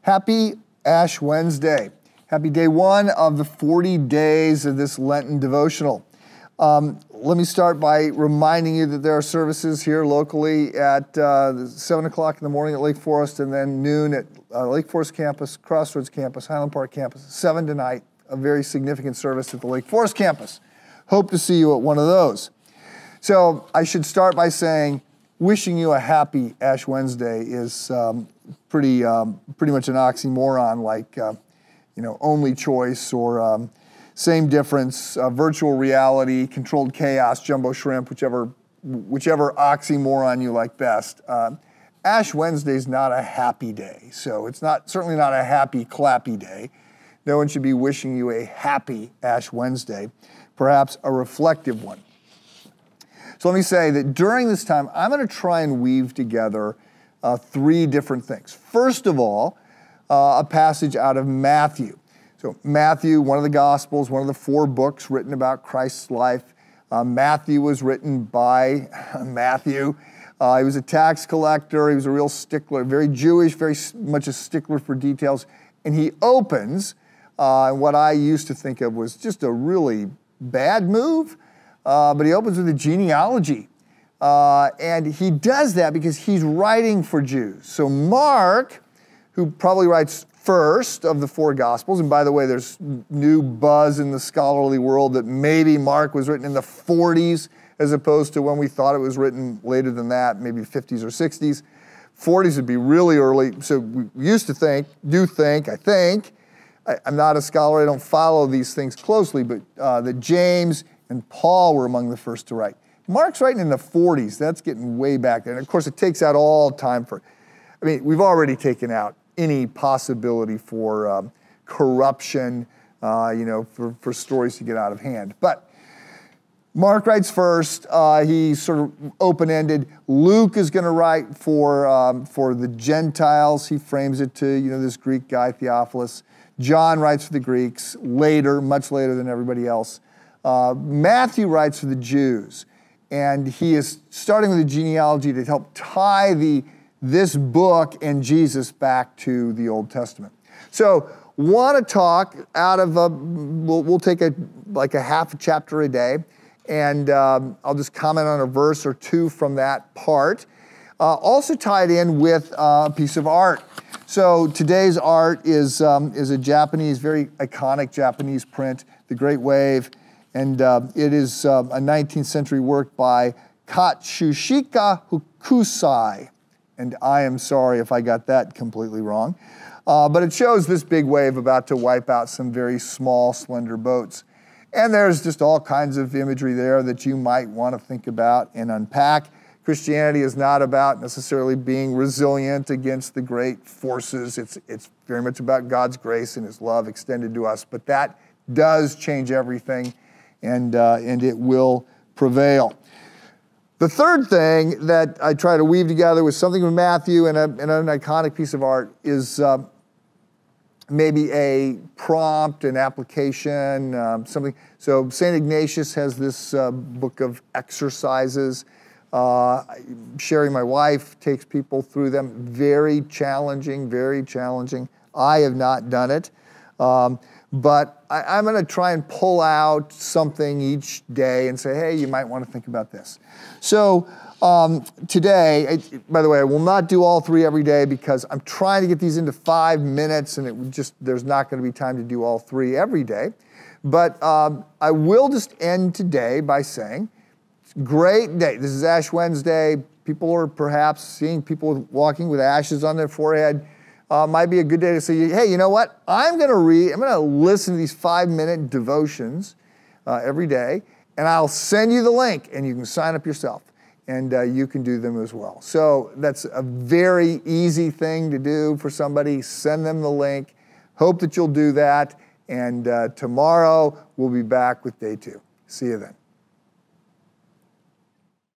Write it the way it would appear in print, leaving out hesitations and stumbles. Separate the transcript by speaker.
Speaker 1: Happy Ash Wednesday. Happy day one of the 40 days of this Lenten devotional. Let me start by reminding you that there are services here locally at 7 o'clock in the morning at Lake Forest and then noon at Lake Forest campus, Crossroads campus, Highland Park campus, 7 tonight, a very significant service at the Lake Forest campus. Hope to see you at one of those. So I should start by saying wishing you a happy Ash Wednesday is pretty much an oxymoron, like only choice or same difference, virtual reality, controlled chaos, jumbo shrimp, whichever oxymoron you like best. Ash Wednesday is not a happy day, so it's certainly not a happy, clappy day. No one should be wishing you a happy Ash Wednesday, perhaps a reflective one. So let me say that during this time, I'm going to try and weave together three different things. First of all, a passage out of Matthew. So Matthew, one of the Gospels, one of the 4 books written about Christ's life. Matthew was written by Matthew. He was a tax collector. He was a real stickler, very Jewish, very much a stickler for details. And he opens what I used to think of was just a really bad move, but he opens with a genealogy. And he does that because he's writing for Jews. So Mark, who probably writes first of the 4 Gospels, and by the way, there's new buzz in the scholarly world that maybe Mark was written in the 40s as opposed to when we thought it was written later than that, maybe 50s or 60s. 40s would be really early. So we used to think, I'm not a scholar, I don't follow these things closely, but that James and Paul were among the first to write. Mark's writing in the 40s. That's getting way back there. And of course, it takes out all time we've already taken out any possibility for corruption, for stories to get out of hand. But Mark writes first. He's sort of open-ended. Luke is going to write for the Gentiles. He frames it to, this Greek guy, Theophilus. John writes for the Greeks later, much later than everybody else. Matthew writes for the Jews. And he is starting with a genealogy to help tie this book and Jesus back to the Old Testament. So want to talk out of we'll take a half a chapter a day, and I'll just comment on a verse or two from that part. Also tied in with a piece of art. So today's art is a Japanese, very iconic Japanese print, The Great Wave. And it is a 19th century work by Katsushika Hokusai. And I am sorry if I got that completely wrong. But it shows this big wave about to wipe out some very small, slender boats. And there's just all kinds of imagery there that you might want to think about and unpack. Christianity is not about necessarily being resilient against the great forces. It's very much about God's grace and His love extended to us. But that does change everything. And it will prevail. The third thing that I try to weave together with something from Matthew and an iconic piece of art is maybe a prompt, an application, something. So St. Ignatius has this book of exercises. Sherry, my wife, takes people through them. Very challenging, very challenging. I have not done it. But I'm going to try and pull out something each day and say, hey, you might want to think about this. So today, by the way, I will not do all 3 every day because I'm trying to get these into 5 minutes, and there's not going to be time to do all 3 every day. But I will just end today by saying, it's a great day. This is Ash Wednesday. People are perhaps seeing people walking with ashes on their forehead. Might be a good day to say, hey, you know what? I'm going to listen to these 5-minute devotions every day, and I'll send you the link, and you can sign up yourself, and you can do them as well. So that's a very easy thing to do for somebody. Send them the link. Hope that you'll do that, and tomorrow we'll be back with day 2. See you then.